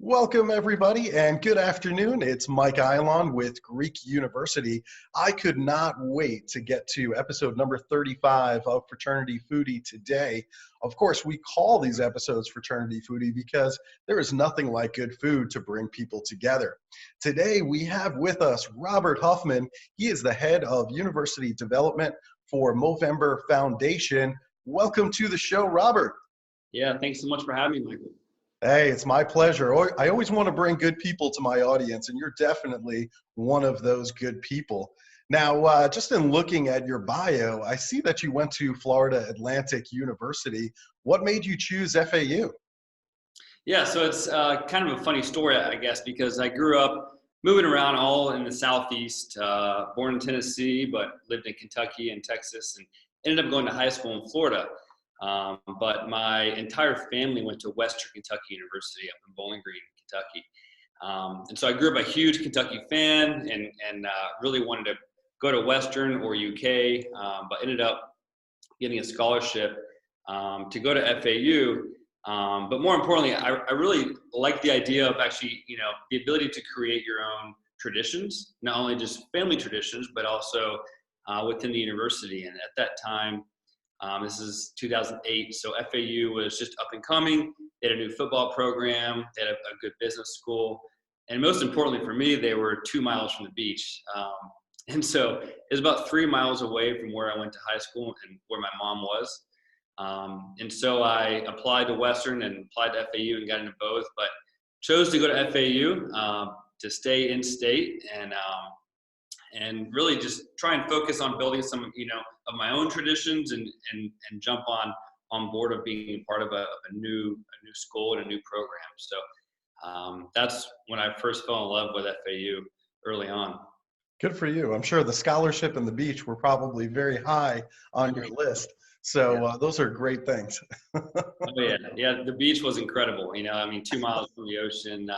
Welcome everybody and good afternoon. It's Mike Eilon with Greek University. I could not wait to get to episode number 35 of Fraternity Foodie today. Of course, we call these episodes Fraternity Foodie because there is nothing like good food to bring people together. Today we have with us Robert Huffman. He is the head of university development for Movember Foundation. Welcome to the show, Robert. Yeah, thanks so much for having me, Michael. Hey, it's my pleasure. I always want to bring good people to my audience, and you're definitely one of those good people. Now, just in looking at your bio, I see that you went to Florida Atlantic University. What made you choose FAU? Yeah, so it's kind of a funny story, I guess, because I grew up moving around all in the Southeast, born in Tennessee, but lived in Kentucky and Texas, and ended up going to high school in Florida. But my entire family went to Western Kentucky University up in Bowling Green, Kentucky. And so I grew up a huge Kentucky fan and really wanted to go to Western or UK, but ended up getting a scholarship to go to FAU. But more importantly, I really like the idea of actually, the ability to create your own traditions, not only just family traditions, but also within the university. And at that time, this is 2008, so FAU was just up and coming. They had a new football program, they had a good business school, and most importantly for me, they were 2 miles from the beach. And so it was about 3 miles away from where I went to high school and where my mom was. And so I applied to Western and applied to FAU and got into both, but chose to go to FAU to stay in state and really just try and focus on building some, of my own traditions and jump on board of being part of a new school and a new program. So that's when I first fell in love with FAU early on. Good for you. I'm sure the scholarship and the beach were probably very high on your list. So those are great things. Oh yeah, the beach was incredible. 2 miles from the ocean.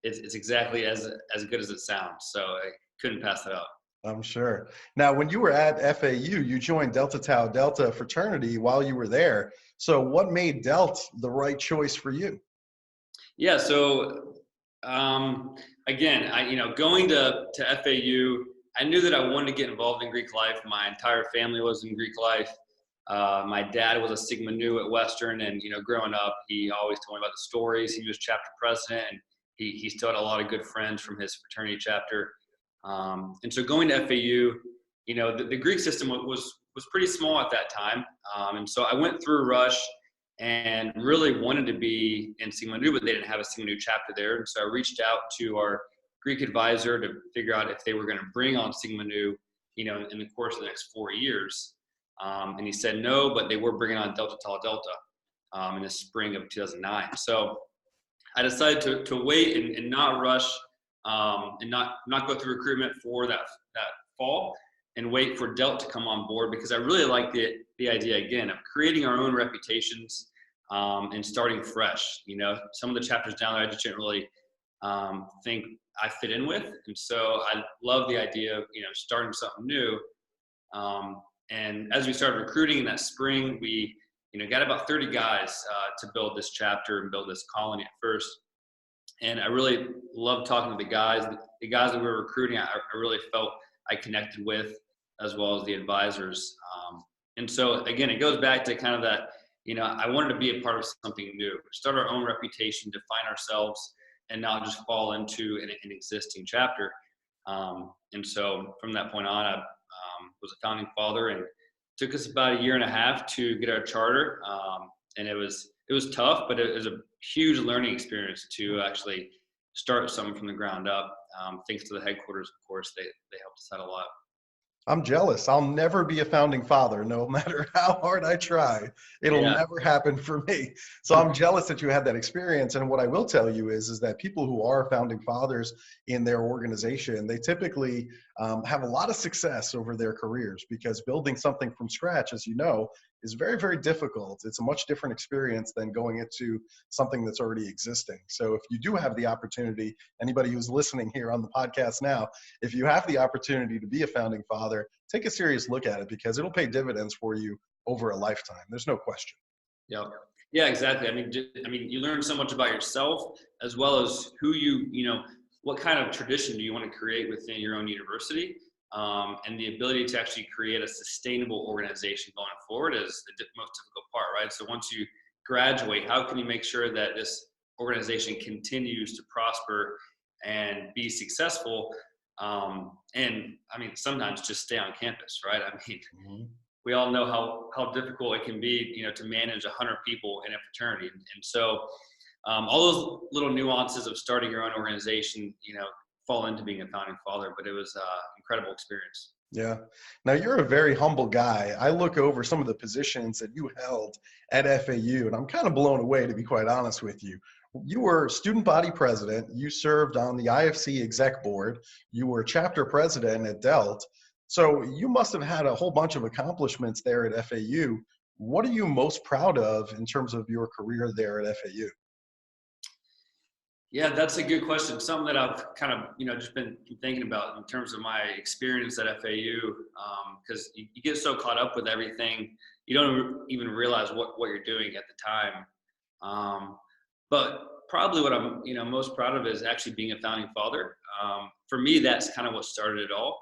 It's exactly as good as it sounds. So I couldn't pass it up. I'm sure. Now, when you were at FAU, you joined Delta Tau Delta Fraternity while you were there. So what made Delta the right choice for you? Yeah, so again, going to FAU, I knew that I wanted to get involved in Greek life. My entire family was in Greek life. My dad was a Sigma Nu at Western, and growing up, he always told me about the stories. He was chapter president, and he still had a lot of good friends from his fraternity chapter. And so going to FAU, the Greek system was pretty small at that time. And so I went through Rush and really wanted to be in Sigma Nu, but they didn't have a Sigma Nu chapter there. And so I reached out to our Greek advisor to figure out if they were going to bring on Sigma Nu, in the course of the next 4 years. And he said no, but they were bringing on Delta Tau Delta in the spring of 2009. So I decided to wait and not rush and not go through recruitment for that fall and wait for Delta to come on board, because I really like the idea, again, of creating our own reputations and starting fresh. Some of the chapters down there I just didn't really think I fit in with. And so I love the idea of, starting something new. And as we started recruiting in that spring, we, got about 30 guys to build this chapter and build this colony at first. And I really loved talking to the guys. The guys that we were recruiting, I really felt I connected with, as well as the advisors. And so again, it goes back to kind of that, I wanted to be a part of something new, start our own reputation, define ourselves, and not just fall into an existing chapter. And so from that point on, I was a founding father, and it took us about 1.5 years to get our charter. And it was tough, but it was a huge learning experience to actually start something from the ground up. Thanks to the headquarters, of course, they helped us out a lot. I'm jealous. I'll never be a founding father, no matter how hard I try. It'll never happen for me. So I'm jealous that you had that experience. And what I will tell you is that people who are founding fathers in their organization, they typically have a lot of success over their careers, because building something from scratch, as you know, is very, very difficult. It's a much different experience than going into something that's already existing. So if you do have the opportunity, anybody who's listening here on the podcast now, if you have the opportunity to be a founding father, take a serious look at it, because it'll pay dividends for you over a lifetime. There's no question. Yeah. Yeah, exactly. I mean, you learn so much about yourself, as well as who what kind of tradition do you want to create within your own university, and the ability to actually create a sustainable organization going forward is the most difficult part, right? So once you graduate, how can you make sure that this organization continues to prosper and be successful? And I mean, sometimes just stay on campus, right? I mean, we all know how difficult it can be, to manage 100 people in a fraternity. And so all those little nuances of starting your own organization, fall into being a founding father, but it was an incredible experience. Yeah. Now, you're a very humble guy. I look over some of the positions that you held at FAU, and I'm kind of blown away, to be quite honest with you. You were student body president. You served on the IFC exec board. You were chapter president at Delta. So you must have had a whole bunch of accomplishments there at FAU. What are you most proud of in terms of your career there at FAU? Yeah, that's a good question. Something that I've kind of, just been thinking about in terms of my experience at FAU, because you get so caught up with everything, you don't even realize what you're doing at the time. But probably what I'm, most proud of is actually being a founding father. For me, that's kind of what started it all.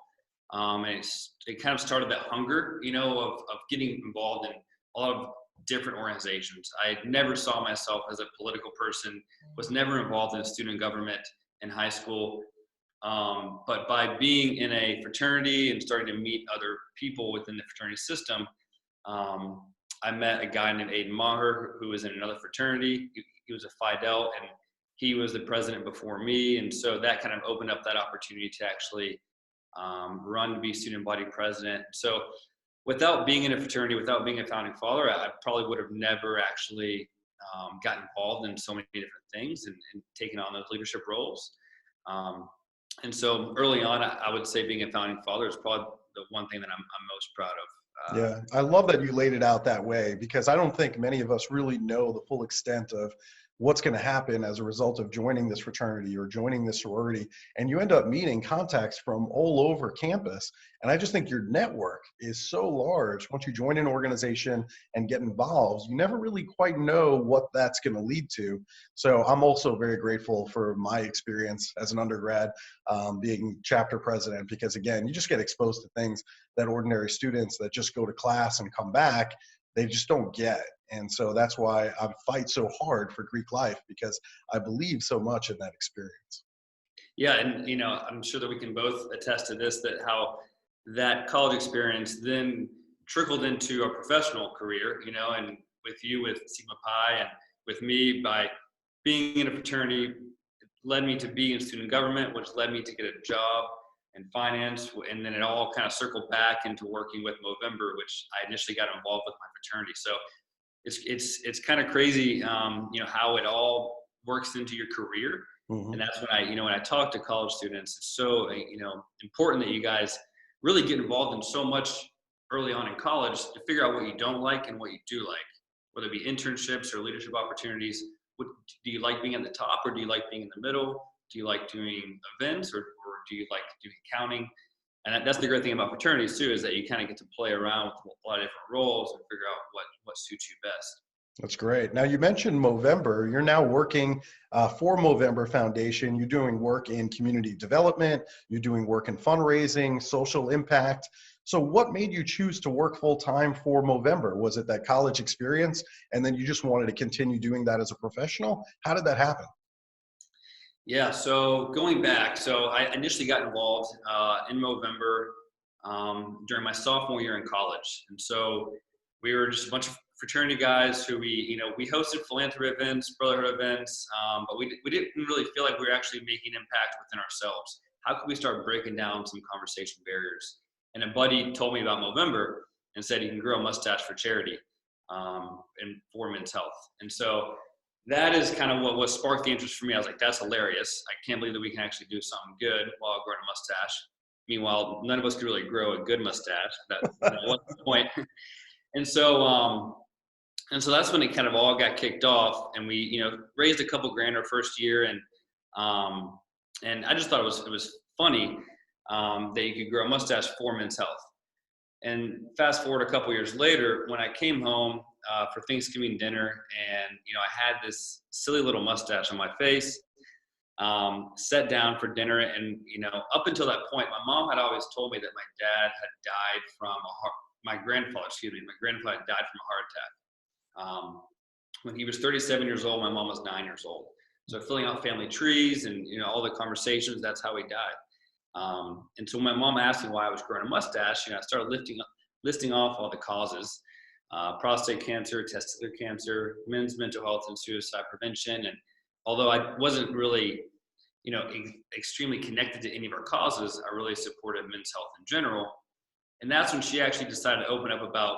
And it kind of started that hunger, of getting involved in a lot of different organizations. I never saw myself as a political person, was never involved in student government in high school. But by being in a fraternity and starting to meet other people within the fraternity system, I met a guy named Aiden Maher, who was in another fraternity. He was a Phi Delta, and he was the president before me. And so that kind of opened up that opportunity to actually run to be student body president. So without being in a fraternity, without being a founding father, I probably would have never actually gotten involved in so many different things and taken on those leadership roles. And so early on, I would say being a founding father is probably the one thing that I'm most proud of. Yeah, I love that you laid it out that way, because I don't think many of us really know the full extent of what's going to happen as a result of joining this fraternity or joining this sorority. And you end up meeting contacts from all over campus. And I just think your network is so large. Once you join an organization and get involved, you never really quite know what that's going to lead to. So I'm also very grateful for my experience as an undergrad, being chapter president, because again, you just get exposed to things that ordinary students that just go to class and come back, they just don't get. And so that's why I fight so hard for Greek life, because I believe so much in that experience. Yeah, and I'm sure that we can both attest to this, that how that college experience then trickled into a professional career, and with you with Sigma Pi, and with me by being in a fraternity, led me to be in student government, which led me to get a job in finance, and then it all kind of circled back into working with Movember, which I initially got involved with my fraternity. So it's kind of crazy, how it all works into your career. Mm-hmm. And that's when when I talk to college students, it's so, important that you guys really get involved in so much early on in college to figure out what you don't like and what you do like, whether it be internships or leadership opportunities. Do you like being at the top, or do you like being in the middle? Do you like doing events, or do you like doing accounting? And that's the great thing about fraternities too, is that you kind of get to play around with a lot of different roles and figure out what suits you best. That's great. Now, you mentioned Movember. You're now working for Movember Foundation. You're doing work in community development. You're doing work in fundraising, social impact. So what made you choose to work full-time for Movember? Was it that college experience, and then you just wanted to continue doing that as a professional? How did that happen? Yeah, so going back, so I initially got involved in Movember during my sophomore year in college. And so we were just a bunch of fraternity guys who we hosted philanthropy events, brotherhood events, but we didn't really feel like we were actually making impact within ourselves. How could we start breaking down some conversation barriers? And a buddy told me about Movember and said you can grow a mustache for charity and for men's health. And so that is kind of what sparked the interest for me. I was like, that's hilarious. I can't believe that we can actually do something good while growing a mustache. Meanwhile, none of us could really grow a good mustache. That wasn't the point. And so that's when it kind of all got kicked off, and we, raised a couple grand our first year, and I just thought it was funny that you could grow a mustache for Men's Health. And fast forward a couple years later, when I came home for Thanksgiving dinner, and I had this silly little mustache on my face, sat down for dinner, and up until that point, my mom had always told me that my dad had died from my grandfather had died from a heart attack. When he was 37 years old, my mom was 9 years old. So filling out family trees and all the conversations, that's how he died. And so when my mom asked me why I was growing a mustache, I started listing off all the causes: prostate cancer, testicular cancer, men's mental health and suicide prevention. And although I wasn't really, extremely connected to any of our causes, I really supported men's health in general. And that's when she actually decided to open up about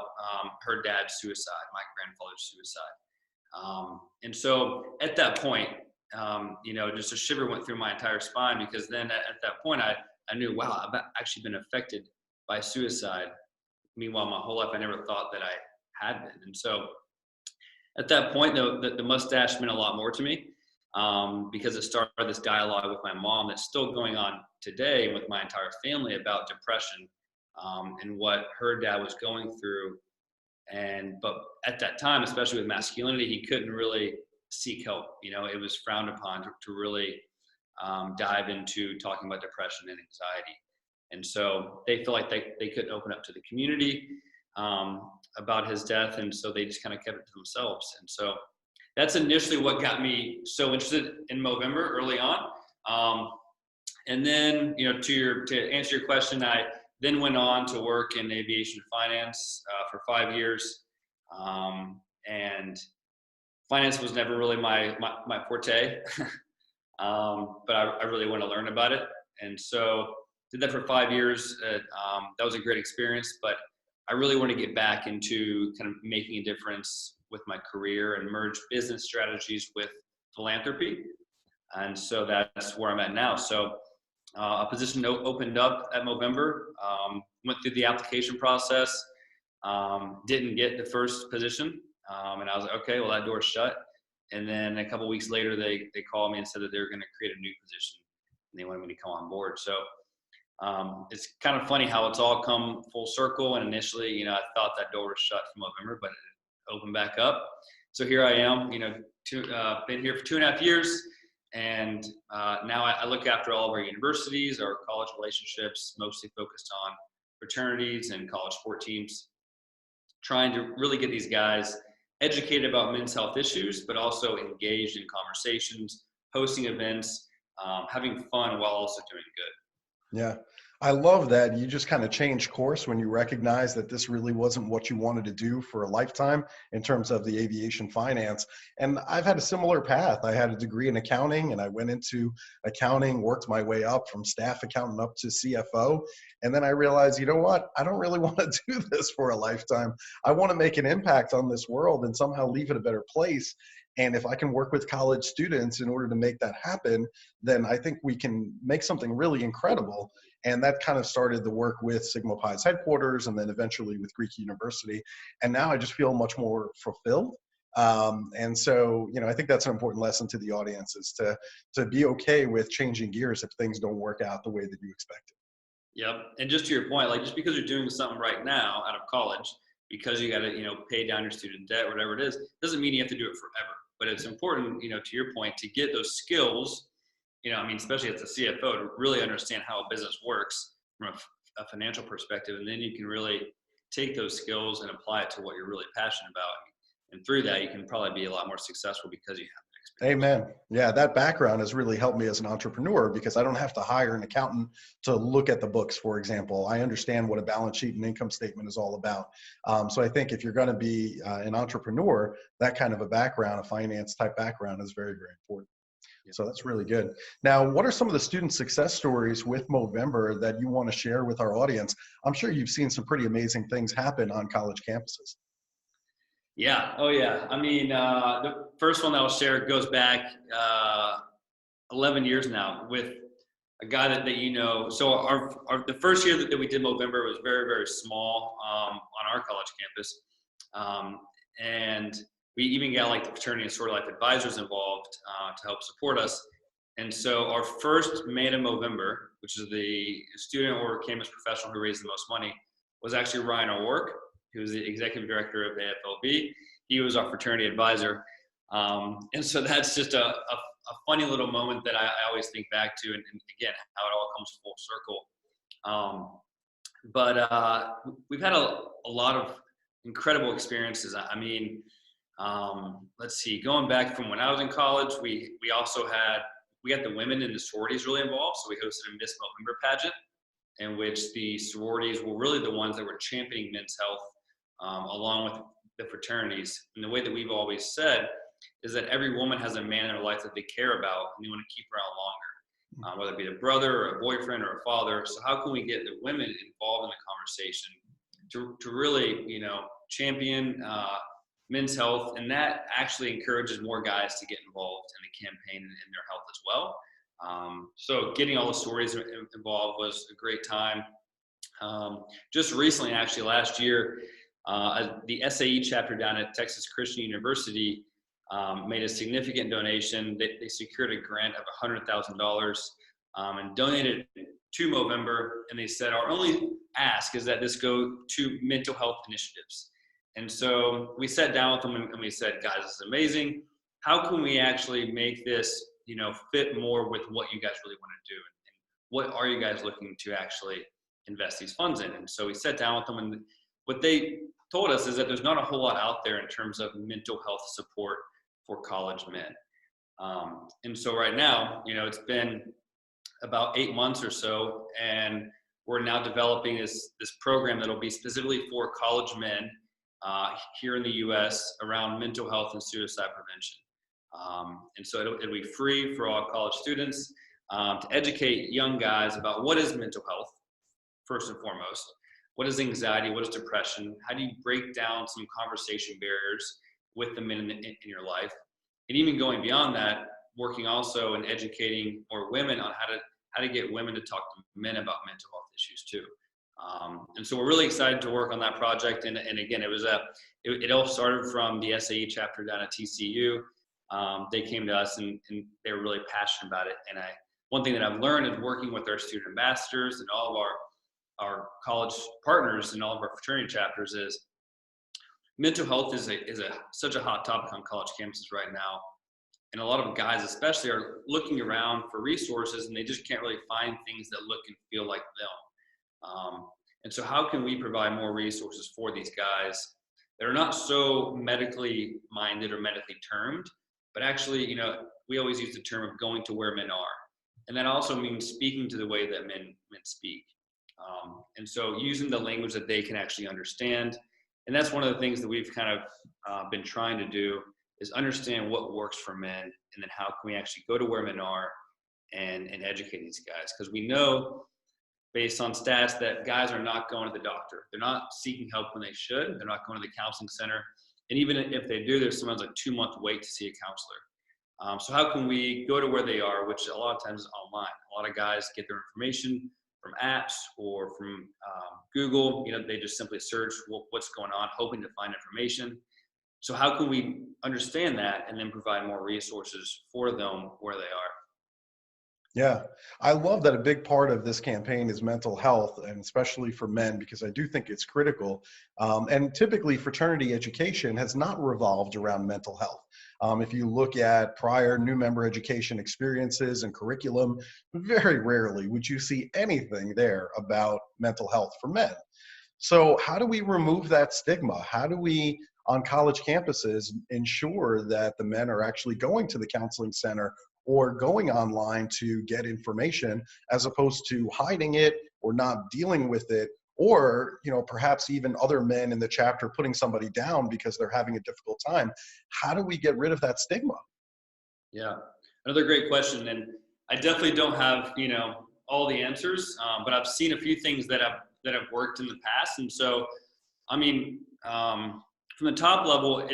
her dad's suicide, my grandfather's suicide. And so at that point, just a shiver went through my entire spine, because then at that point, I knew, wow, I've actually been affected by suicide. Meanwhile, my whole life, I never thought that I had been. And so at that point, though, the mustache meant a lot more to me, because it started this dialogue with my mom that's still going on today with my entire family about depression, and what her dad was going through. But at that time, especially with masculinity, he couldn't really seek help. It was frowned upon to really dive into talking about depression and anxiety. And so they feel like they couldn't open up to the community about his death. And so they just kind of kept it to themselves. And so that's initially what got me so interested in Movember early on. And then, to answer your question, I then went on to work in aviation finance for 5 years. And finance was never really my forte, but I really want to learn about it. And so did that for 5 years. That was a great experience, but I really want to get back into kind of making a difference with my career and merge business strategies with philanthropy. And so that's where I'm at now. So a position opened up at Movember, went through the application process, didn't get the first position. And I was like, okay, well, that door's shut. And then a couple of weeks later, they called me and said that they were going to create a new position, and they wanted me to come on board. So it's kind of funny how it's all come full circle. And initially, I thought that door was shut from Movember, but it opened back up. So here I am, been here for 2.5 years. And now I look after all of our universities, our college relationships, mostly focused on fraternities and college sport teams, trying to really get these guys educated about men's health issues, but also engaged in conversations, hosting events, having fun while also doing good. Yeah. I love that you just kind of changed course when you recognized that this really wasn't what you wanted to do for a lifetime in terms of the aviation finance. And I've had a similar path. I had a degree in accounting, and I went into accounting, worked my way up from staff accountant up to CFO. And then I realized, you know what? I don't really want to do this for a lifetime. I want to make an impact on this world and somehow leave it a better place. And if I can work with college students in order to make that happen, then I think we can make something really incredible. And that kind of started the work with Sigma Pi's headquarters, and then eventually with Greek University. And now I just feel much more fulfilled. And so, I think that's an important lesson to the audience, is to be okay with changing gears if things don't work out the way that you expected. Yep. And just to your point, like, just because you're doing something right now out of college, because you got to, pay down your student debt, whatever it is, doesn't mean you have to do it forever. But it's important, to your point, to get those skills, especially as a CFO, to really understand how a business works from a financial perspective. And then you can really take those skills and apply it to what you're really passionate about. And through that, you can probably be a lot more successful because you have that experience. Amen. Yeah, that background has really helped me as an entrepreneur, because I don't have to hire an accountant to look at the books, for example. I understand what a balance sheet and income statement is all about. So I think if you're going to be an entrepreneur, that kind of a background, a finance type background, is very, very important. So that's really good. Now, what are some of the student success stories with Movember that you want to share with our audience? I'm sure you've seen some pretty amazing things happen on college campuses. Yeah. Oh, yeah. The first one that I'll share goes back 11 years now with a guy that So the first year that we did Movember was very, very small on our college campus. And we even got like the fraternity and sort of life advisors involved to help support us. And so our first Man in Movember, which is the student or campus professional who raised the most money, was actually Ryan O'Rourke, who was the executive director of AFLB. He was our fraternity advisor. And so that's just a funny little moment that I always think back to, and again, how it all comes full circle. But we've had a lot of incredible experiences. I mean, let's see, going back from when I was in college, we got the women in the sororities really involved. So we hosted a Miss Movember pageant in which the sororities were really the ones that were championing men's health, along with the fraternities. And the way that we've always said is that every woman has a man in her life that they care about and they want to keep around longer, whether it be a brother or a boyfriend or a father. So how can we get the women involved in the conversation to really, champion men's health? And that actually encourages more guys to get involved in the campaign and in their health as well. So getting all the stories involved was a great time. Just recently, actually last year, the SAE chapter down at Texas Christian University made a significant donation. They secured a grant of $100,000 and donated to Movember. And they said, our only ask is that this go to mental health initiatives. And so we sat down with them and we said, guys, this is amazing. How can we actually make this, fit more with what you guys really want to do? And what are you guys looking to actually invest these funds in? And so we sat down with them, and what they told us is that there's not a whole lot out there in terms of mental health support for college men. And so right now, it's been about 8 months or so, and we're now developing this program that'll be specifically for college men here in the U.S. around mental health and suicide prevention. And so it'll be free for all college students to educate young guys about what is mental health, first and foremost. What is anxiety? What is depression? How do you break down some conversation barriers with the men in your life? And even going beyond that, working also and educating more women on how to get women to talk to men about mental health issues too. And so we're really excited to work on that project. And again, it all started from the SAE chapter down at TCU. They came to us and they were really passionate about it. And one thing that I've learned is working with our student ambassadors and all of our college partners and all of our fraternity chapters is mental health is such a hot topic on college campuses right now. And a lot of guys especially are looking around for resources, and they just can't really find things that look and feel like them. And so how can we provide more resources for these guys that are not so medically minded or medically termed, but actually, we always use the term of going to where men are. And that also means speaking to the way that men speak. And so using the language that they can actually understand. And that's one of the things that we've kind of been trying to do, is understand what works for men, and then how can we actually go to where men are and educate these guys. Because we know, based on stats, that guys are not going to the doctor. They're not seeking help when they should. They're not going to the counseling center. And even if they do, there's sometimes a 2-month wait to see a counselor. So how can we go to where they are, which a lot of times is online. A lot of guys get their information from apps or from Google. They just simply search what's going on, hoping to find information. So how can we understand that and then provide more resources for them where they are? Yeah, I love that a big part of this campaign is mental health, and especially for men, because I do think it's critical. And typically, fraternity education has not revolved around mental health. If you look at prior new member education experiences and curriculum, very rarely would you see anything there about mental health for men. So how do we remove that stigma? How do we, on college campuses, ensure that the men are actually going to the counseling center or going online to get information, as opposed to hiding it or not dealing with it, or perhaps even other men in the chapter putting somebody down because they're having a difficult time? How do we get rid of that stigma? Yeah, another great question. And I definitely don't have all the answers, but I've seen a few things that have worked in the past. And so, I mean, from the top level,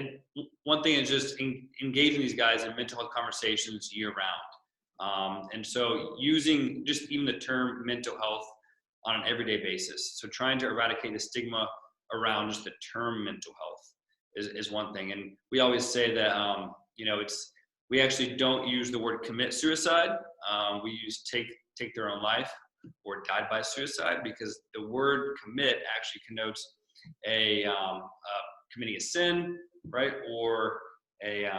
one thing is just engaging these guys in mental health conversations year round. And so using just even the term mental health on an everyday basis. So trying to eradicate the stigma around just the term mental health. is one thing. And we always say that, we actually don't use the word commit suicide. We use take their own life or died by suicide, because the word commit actually connotes committing a sin, right? Or a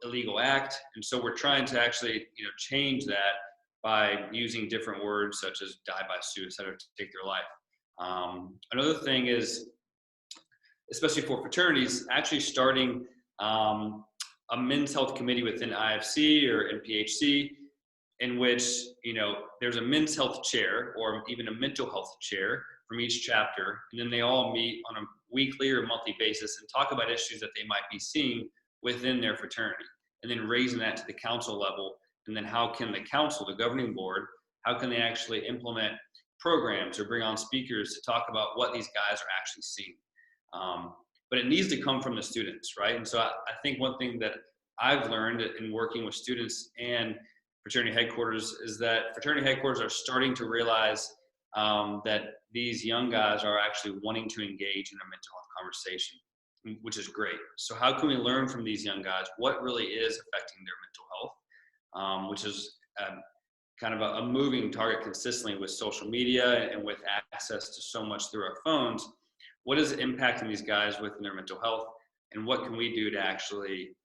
illegal act. And so we're trying to actually, change that by using different words such as die by suicide or take their life. Another thing is, especially for fraternities, actually starting a men's health committee within IFC or in PHC, in which, there's a men's health chair or even a mental health chair from each chapter. And then they all meet on a weekly or monthly basis and talk about issues that they might be seeing within their fraternity, and then raising that to the council level. And then how can the council, the governing board, how can they actually implement programs or bring on speakers to talk about what these guys are actually seeing? But it needs to come from the students, right? And so I think one thing that I've learned in working with students and fraternity headquarters is that fraternity headquarters are starting to realize that these young guys are actually wanting to engage in a mental health conversation, which is great. So how can we learn from these young guys what really is affecting their mental health, which is kind of a moving target consistently with social media and with access to so much through our phones. What is impacting these guys within their mental health, and what can we do to actually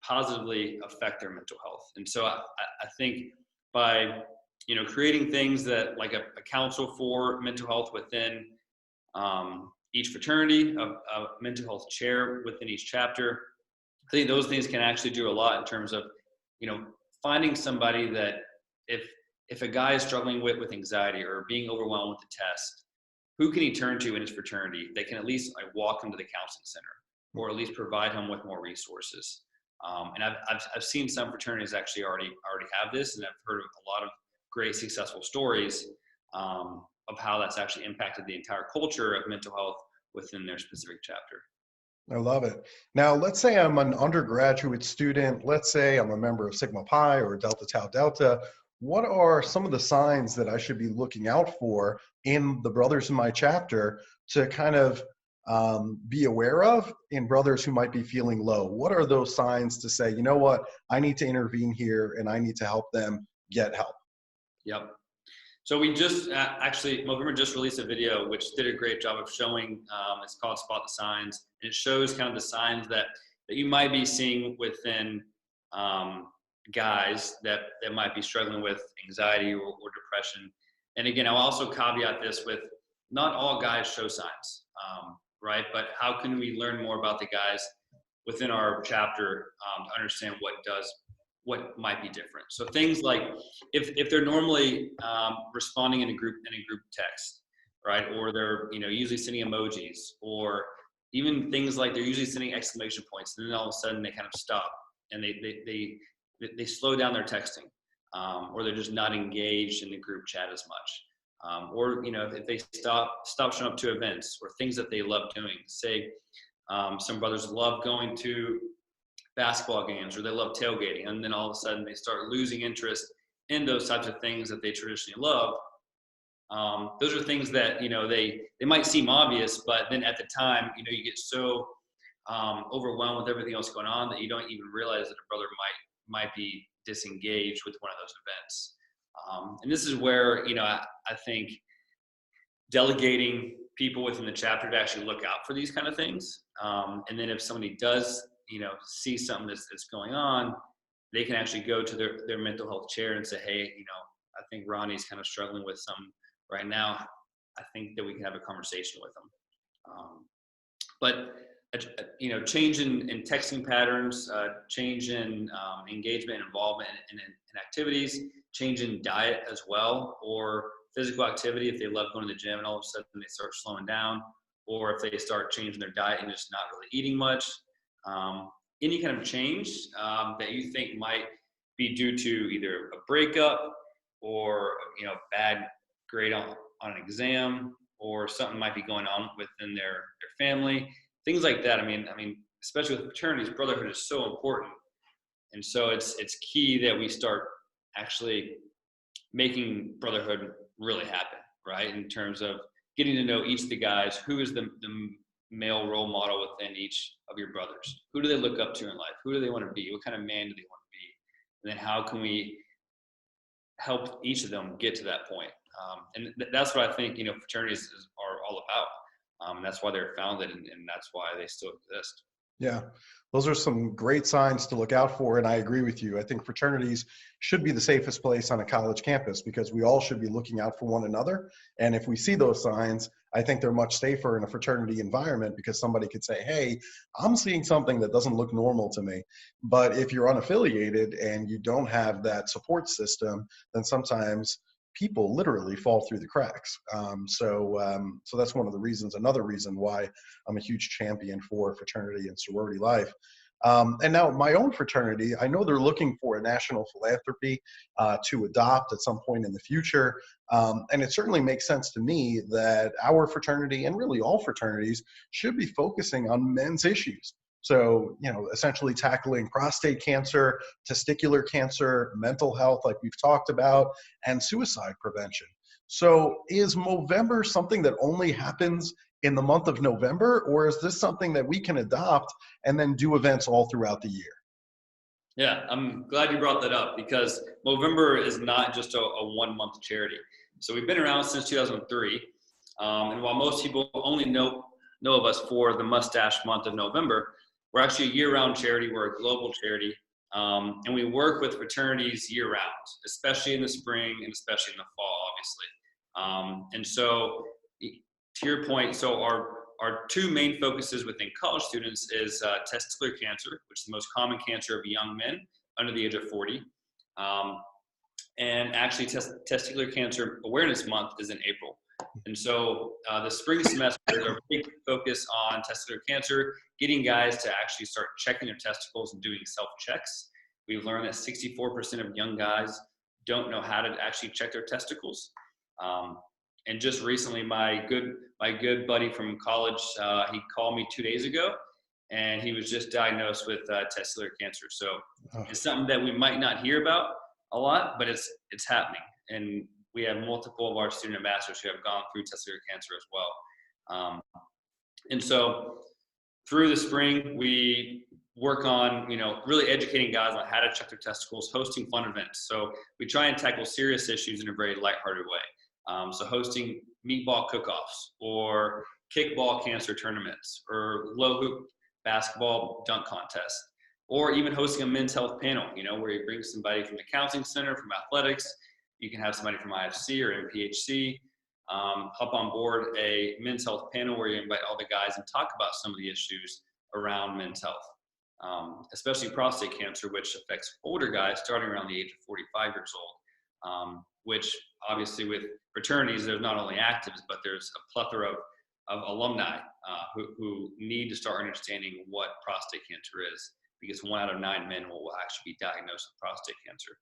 positively affect their mental health? And so I think by creating things that like a council for mental health within each fraternity, a mental health chair within each chapter, I think those things can actually do a lot in terms of finding somebody that if a guy is struggling with anxiety or being overwhelmed with the test, who can he turn to in his fraternity that can at least walk him to the counseling center, or at least provide him with more resources. And I've seen some fraternities actually already have this, and I've heard of a lot of great successful stories of how that's actually impacted the entire culture of mental health within their specific chapter. I love it. Now, let's say I'm an undergraduate student. Let's say I'm a member of Sigma Pi or Delta Tau Delta. What are some of the signs that I should be looking out for in the brothers in my chapter to kind of be aware of in brothers who might be feeling low? What are those signs to say, you know what, I need to intervene here and I need to help them get help? Yep. So we just actually, Movember just released a video which did a great job of showing, it's called Spot the Signs, and it shows kind of the signs that you might be seeing within guys that might be struggling with anxiety or depression. And again, I'll also caveat this with not all guys show signs, right? But how can we learn more about the guys within our chapter to understand what might be different? So things like if they're normally responding in a group text, right? Or they're usually sending emojis, or even things like they're usually sending exclamation points, and then all of a sudden they kind of stop and they slow down their texting, or they're just not engaged in the group chat as much, or if they stop showing up to events or things that they love doing. Say some brothers love going to basketball games, or they love tailgating, and then all of a sudden they start losing interest in those types of things that they traditionally love. Those are things that they might seem obvious, but then at the time you get so overwhelmed with everything else going on that you don't even realize that a brother might be disengaged with one of those events. And this is where I think delegating people within the chapter to actually look out for these kind of things, and then if somebody does see something that's going on, they can actually go to their mental health chair and say, hey, I think Ronnie's kind of struggling with something right now. I think that we can have a conversation with them. But change in texting patterns, change in engagement and involvement in activities, change in diet as well, or physical activity. If they love going to the gym and all of a sudden they start slowing down, or if they start changing their diet and just not really eating much. Any kind of change that you think might be due to either a breakup or bad grade on an exam, or something might be going on within their family, things like that. I mean, especially with fraternities, brotherhood is so important, and so it's key that we start actually making brotherhood really happen, right? In terms of getting to know each of the guys, who is the male role model within each of your brothers. Who do they look up to in life? Who do they want to be? What kind of man do they want to be? And then how can we help each of them get to that point? And that's what I think, fraternities are all about. And that's why they're founded, and that's why they still exist. Yeah, those are some great signs to look out for. And I agree with you. I think fraternities should be the safest place on a college campus because we all should be looking out for one another. And if we see those signs, I think they're much safer in a fraternity environment because somebody could say, hey, I'm seeing something that doesn't look normal to me. But if you're unaffiliated and you don't have that support system, then sometimes people literally fall through the cracks. So that's one of the reasons, another reason why I'm a huge champion for fraternity and sorority life. And now my own fraternity, I know they're looking for a national philanthropy to adopt at some point in the future. And it certainly makes sense to me that our fraternity and really all fraternities should be focusing on men's issues. So, essentially tackling prostate cancer, testicular cancer, mental health, like we've talked about, and suicide prevention. So is Movember something that only happens in the month of November, or is this something that we can adopt and then do events all throughout the year? Yeah, I'm glad you brought that up because Movember is not just a 1 month charity. So we've been around since 2003. And while most people only know of us for the mustache month of November, we're actually a year-round charity. We're a global charity. And we work with fraternities year-round, especially in the spring and especially in the fall, obviously. And so to your point, so our two main focuses within college students is testicular cancer, which is the most common cancer of young men under the age of 40. And actually testicular cancer awareness month is in April. And so the spring semester is our big focus on testicular cancer, getting guys to actually start checking their testicles and doing self-checks. We've learned that 64% of young guys don't know how to actually check their testicles. And just recently, my good buddy from college, he called me 2 days ago, and he was just diagnosed with testicular cancer. So it's something that we might not hear about a lot, but it's happening. And we have multiple of our student ambassadors who have gone through testicular cancer as well. And so through the spring, we work on, really educating guys on how to check their testicles, hosting fun events. So we try and tackle serious issues in a very lighthearted way. So hosting meatball cook-offs or kickball cancer tournaments or low hoop basketball dunk contests, or even hosting a men's health panel, where you bring somebody from the counseling center, from athletics. You can have somebody from IFC or MPHC hop on board a men's health panel where you invite all the guys and talk about some of the issues around men's health, especially prostate cancer, which affects older guys starting around the age of 45 years old, which obviously with fraternities, there's not only actives, but there's a plethora of alumni who need to start understanding what prostate cancer is, because 1 out of 9 men will actually be diagnosed with prostate cancer.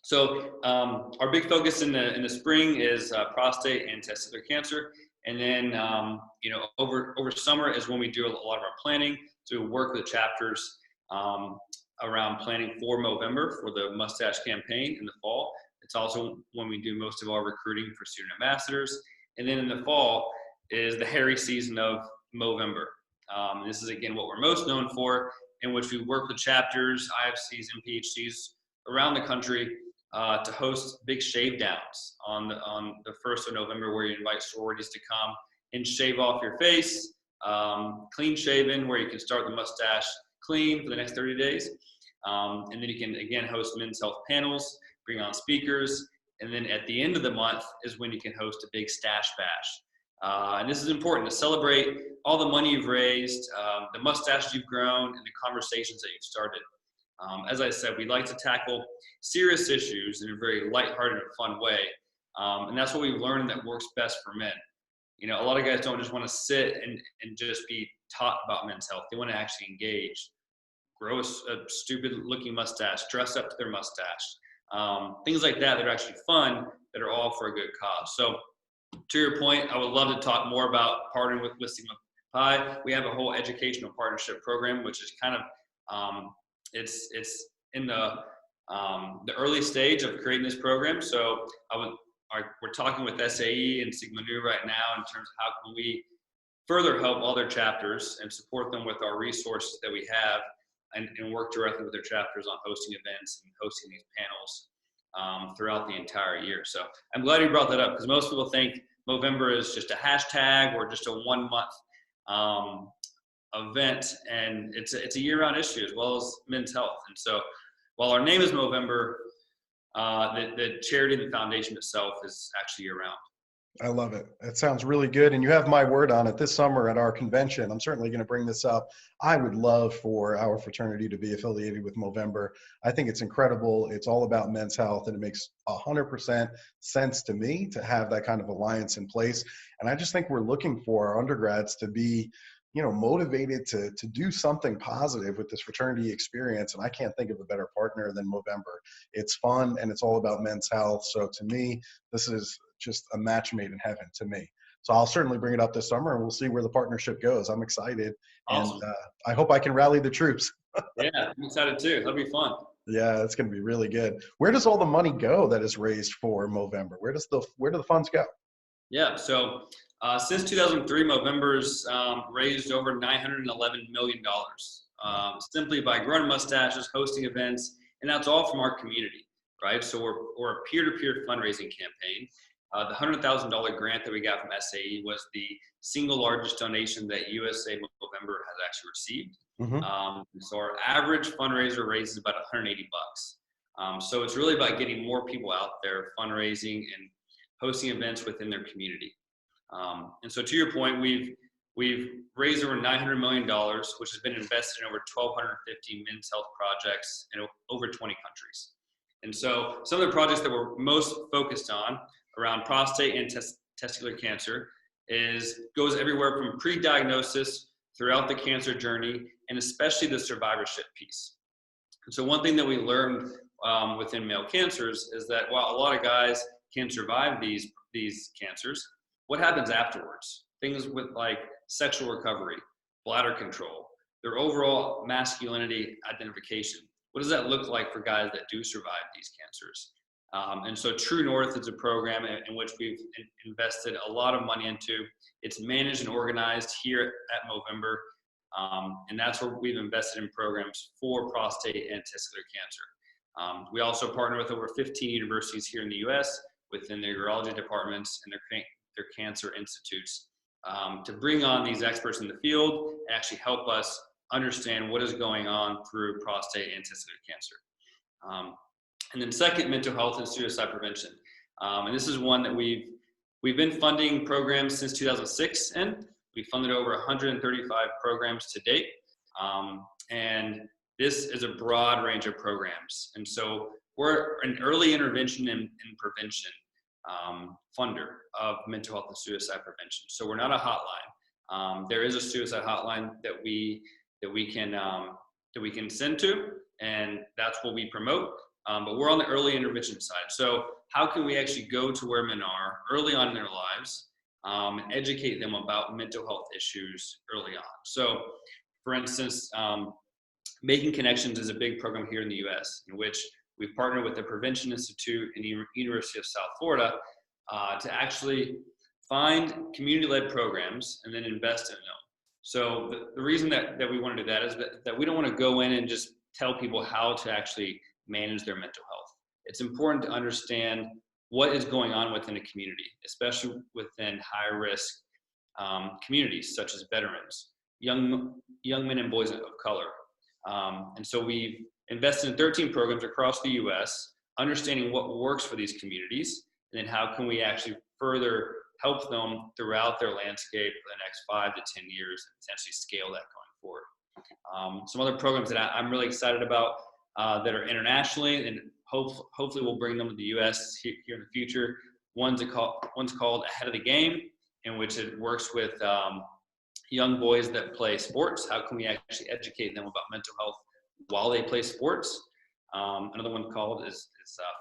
So our big focus in the spring is prostate and testicular cancer. And then, over summer is when we do a lot of our planning. So we work with chapters around planning for Movember for the mustache campaign in the fall. It's also when we do most of our recruiting for student ambassadors. And then in the fall is the hairy season of Movember. This is, again, what we're most known for, in which we work with chapters, IFCs, and PhDs around the country to host big shave downs on the 1st of November, where you invite sororities to come and shave off your face, clean shaven, where you can start the mustache clean for the next 30 days. And then you can, again, host men's health panels, bring on speakers. And then at the end of the month is when you can host a big stash bash. And this is important to celebrate all the money you've raised, the mustaches you've grown, and the conversations that you've started. As I said, we like to tackle serious issues in a very lighthearted and fun way. And that's what we've learned that works best for men. A lot of guys don't just want to sit and just be taught about men's health. They want to actually engage, grow a stupid looking mustache, dress up to their mustache, things like that are actually fun, that are all for a good cause. So to your point, I would love to talk more about partnering with Stigma Pi. We have a whole educational partnership program, which is kind of, it's in the early stage of creating this program. So we're talking with SAE and Sigma Nu right now in terms of how can we further help all their chapters and support them with our resources that we have, and work directly with their chapters on hosting events and hosting these panels throughout the entire year. So I'm glad you brought that up, because most people think Movember is just a hashtag or just a 1 month event, and it's a year-round issue as well as men's health. And so while our name is Movember, the charity and the foundation itself is actually year-round. I love it. It sounds really good. And you have my word on it. This summer at our convention, I'm certainly going to bring this up. I would love for our fraternity to be affiliated with Movember. I think it's incredible. It's all about men's health, and it makes 100% sense to me to have that kind of alliance in place. And I just think we're looking for our undergrads to be, motivated to do something positive with this fraternity experience. And I can't think of a better partner than Movember. It's fun and it's all about men's health. So to me, this is just a match made in heaven to me. So I'll certainly bring it up this summer, and we'll see where the partnership goes. I'm excited. Awesome. And I hope I can rally the troops. Yeah, I'm excited too. That'll be fun. Yeah, it's going to be really good. Where does all the money go that is raised for Movember? Where do the funds go? Yeah, so since 2003, Movember's raised over $911 million simply by growing mustaches, hosting events, and that's all from our community, right? So we're a peer-to-peer fundraising campaign. The $100,000 grant that we got from SAE was the single largest donation that USA Movember has actually received. So our average fundraiser raises about $180. So it's really about getting more people out there fundraising and hosting events within their community. And so to your point, we've raised over $900 million, which has been invested in over 1,250 men's health projects in over 20 countries. And so some of the projects that we're most focused on around prostate and testicular cancer goes everywhere from pre-diagnosis throughout the cancer journey, and especially the survivorship piece. And so one thing that we learned within male cancers is that while a lot of guys can survive these cancers, what happens afterwards? Things with like sexual recovery, bladder control, their overall masculinity identification. What does that look like for guys that do survive these cancers? And so True North is a program in which we've invested a lot of money into. It's managed and organized here at Movember, and that's where we've invested in programs for prostate and testicular cancer. We also partner with over 15 universities here in the U.S. within their urology departments and their cancer institutes to bring on these experts in the field and actually help us understand what is going on through prostate and testicular cancer. And then second, mental health and suicide prevention. And this is one that we've been funding programs since 2006, and we funded over 135 programs to date. And this is a broad range of programs. And so we're an early intervention and prevention funder of mental health and suicide prevention. So we're not a hotline. There is a suicide hotline that we can send to, and that's what we promote. But we're on the early intervention side. So how can we actually go to where men are early on in their lives and educate them about mental health issues early on? So for instance, Making Connections is a big program here in the US in which we've partnered with the Prevention Institute and the University of South Florida to actually find community-led programs and then invest in them. So the reason that we want to do that is that we don't want to go in and just tell people how to actually manage their mental health. It's important to understand what is going on within a community, especially within high-risk communities such as veterans, young men and boys of color. And so we've invested in 13 programs across the U.S., understanding what works for these communities, and then how can we actually further help them throughout their landscape for the next 5 to 10 years and potentially scale that going forward. Some other programs that I'm really excited about that are internationally, and hopefully we'll bring them to the U.S. here in the future. One's called Ahead of the Game, in which it works with young boys that play sports. How can we actually educate them about mental health while they play sports? Another one called is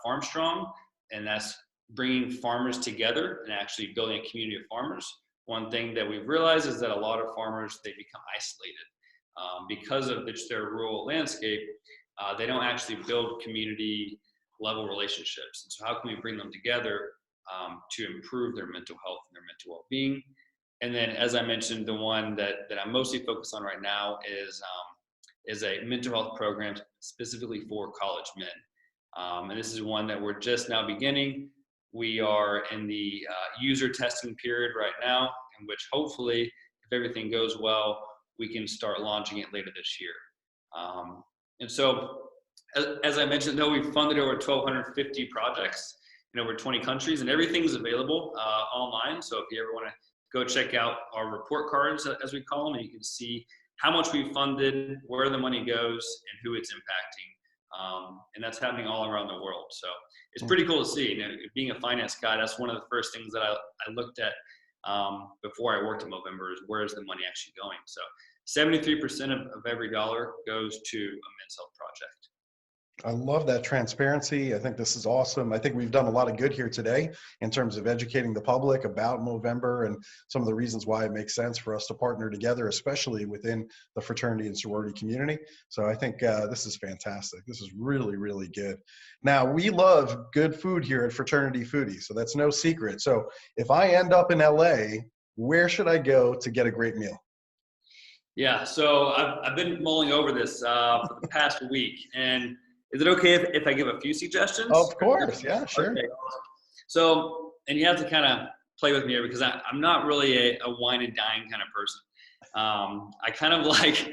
Farm Strong, and that's bringing farmers together and actually building a community of farmers. One thing that we've realized is that a lot of farmers, they become isolated because of their rural landscape. They don't actually build community level relationships. And so how can we bring them together to improve their mental health and their mental well-being? And then, as I mentioned, the one that I'm mostly focused on right now is a mental health program specifically for college men. And this is one that we're just now beginning. We are in the user testing period right now, in which hopefully, if everything goes well, we can start launching it later this year. And so, as I mentioned, though, we've funded over 1,250 projects in over 20 countries, and everything's available online. So if you ever want to go check out our report cards, as we call them, and you can see how much we've funded, where the money goes, and who it's impacting. And that's happening all around the world. So it's pretty cool to see. You know, being a finance guy, that's one of the first things that I looked at before I worked at Movember is where is the money actually going? So 73% of every dollar goes to a men's health project. I love that transparency. I think this is awesome. I think we've done a lot of good here today in terms of educating the public about Movember and some of the reasons why it makes sense for us to partner together, especially within the fraternity and sorority community. So I think this is fantastic. This is really, really good. Now, we love good food here at Fraternity Foodie, so that's no secret. So if I end up in LA, where should I go to get a great meal? Yeah, so I've been mulling over this for the past week, and is it okay if I give a few suggestions? Of course, yeah, sure. Okay. So, and you have to kind of play with me here because I'm not really a wine and dine kind of person. I kind of like,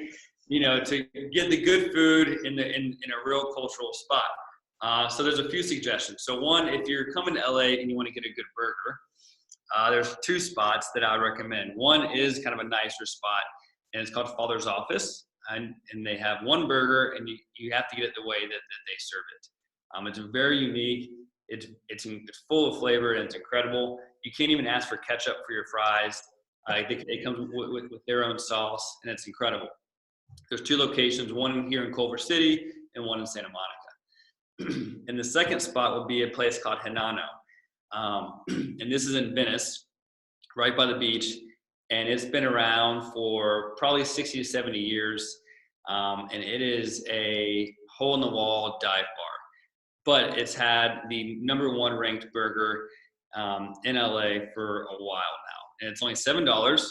you know, to get the good food in a real cultural spot. So there's a few suggestions. So one, if you're coming to LA and you want to get a good burger, there's two spots that I recommend. One is kind of a nicer spot, and it's called Father's Office. And they have one burger, and you have to get it the way that they serve it. It's very unique. It's full of flavor, and it's incredible. You can't even ask for ketchup for your fries. It comes with their own sauce, and it's incredible. There's two locations, one here in Culver City and one in Santa Monica. And the second spot would be a place called Hinano. And this is in Venice, right by the beach. And it's been around for probably 60 to 70 years. And it is a hole-in-the-wall dive bar. But it's had the #1 ranked burger in LA for a while now. And it's only $7,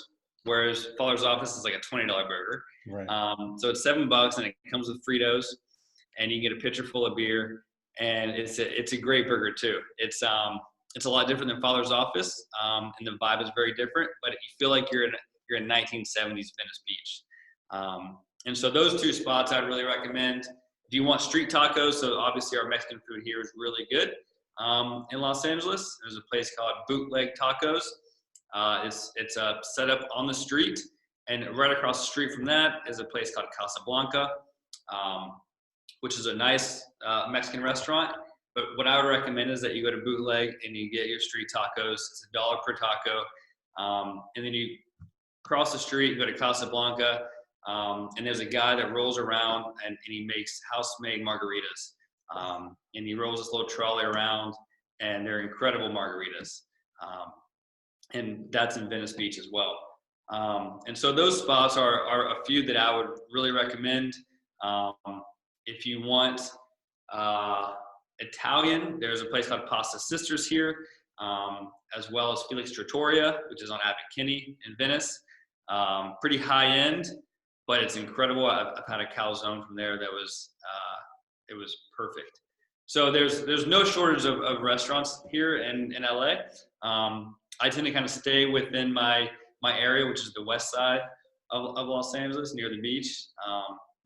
whereas Father's Office is like a $20 burger. Right. So it's $7, and it comes with Fritos, and you get a pitcher full of beer. And it's a great burger, too. It's a lot different than Father's Office, and the vibe is very different, but you feel like you're in 1970s Venice Beach. And so those two spots I'd really recommend. If you want street tacos, so obviously our Mexican food here is really good. In Los Angeles, there's a place called Bootleg Tacos. It's set up on the street, and right across the street from that is a place called Casablanca, which is a nice Mexican restaurant. But what I would recommend is that you go to Bootleg and you get your street tacos. It's $1 per taco. And then you cross the street, you go to Casablanca, and there's a guy that rolls around and he makes house-made margaritas. And he rolls this little trolley around, and they're incredible margaritas. And that's in Venice Beach as well. And so those spots are a few that I would really recommend. If you want Italian, there's a place called Pasta Sisters here, as well as Felix Trattoria, which is on Abbot Kinney in Venice. Pretty high end, but it's incredible. I've had a calzone from there that was it was perfect. So there's no shortage of restaurants here in LA. I tend to kind of stay within my area, which is the west side of Los Angeles, near the beach.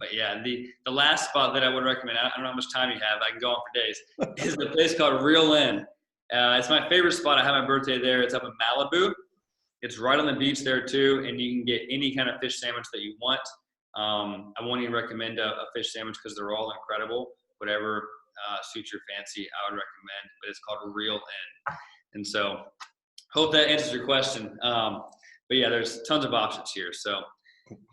But yeah, the last spot that I would recommend, I don't know how much time you have, I can go on for days, is the place called Real Inn. It's my favorite spot. I had my birthday there. It's up in Malibu. It's right on the beach there too, and you can get any kind of fish sandwich that you want. I won't even recommend a fish sandwich because they're all incredible. Whatever suits your fancy, I would recommend, but it's called Real Inn. And so hope that answers your question. But yeah, there's tons of options here, so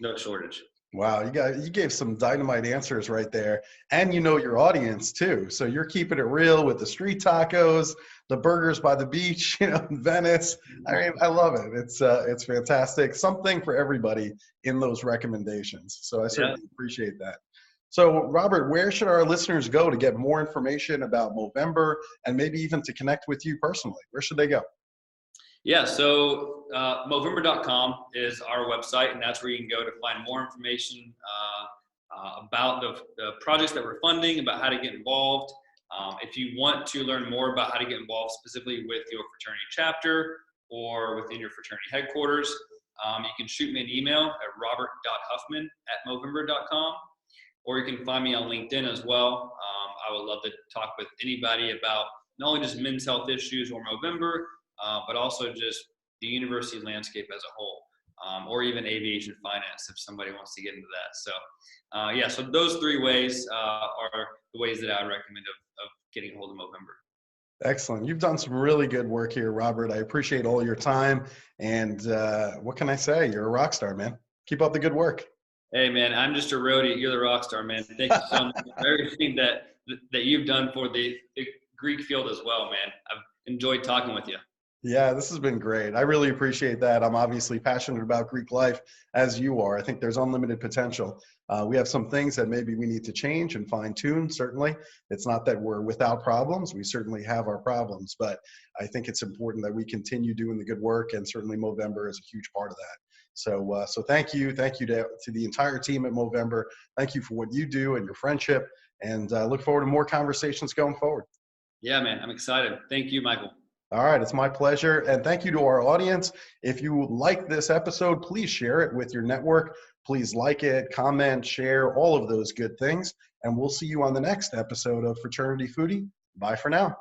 no shortage. Wow, you gave some dynamite answers right there, and you know your audience too. So you're keeping it real with the street tacos, the burgers by the beach, in Venice. I mean, I love it. It's fantastic. Something for everybody in those recommendations. So I certainly appreciate that. So Robert, where should our listeners go to get more information about Movember and maybe even to connect with you personally? Where should they go? Yeah, so Movember.com is our website, and that's where you can go to find more information about the projects that we're funding, about how to get involved. If you want to learn more about how to get involved specifically with your fraternity chapter or within your fraternity headquarters, you can shoot me an email at robert.huffman@movember.com, or you can find me on LinkedIn as well. I would love to talk with anybody about not only just men's health issues or Movember, but also just the university landscape as a whole, or even aviation finance if somebody wants to get into that. So yeah, so those three ways are the ways that I would recommend of getting a hold of Movember. Excellent. You've done some really good work here, Robert. I appreciate all your time. And what can I say? You're a rock star, man. Keep up the good work. Hey man, I'm just a roadie. You're the rock star, man. Thank you so much for everything that you've done for the Greek field as well, man. I've enjoyed talking with you. Yeah, this has been great. I really appreciate that. I'm obviously passionate about Greek life as you are. I think there's unlimited potential. We have some things that maybe we need to change and fine tune, certainly. It's not that we're without problems. We certainly have our problems, but I think it's important that we continue doing the good work, and certainly Movember is a huge part of that. So thank you. Thank you to the entire team at Movember. Thank you for what you do and your friendship, and look forward to more conversations going forward. Yeah, man, I'm excited. Thank you, Michael. All right, it's my pleasure. And thank you to our audience. If you like this episode, please share it with your network. Please like it, comment, share, all of those good things. And we'll see you on the next episode of Fraternity Foodie. Bye for now.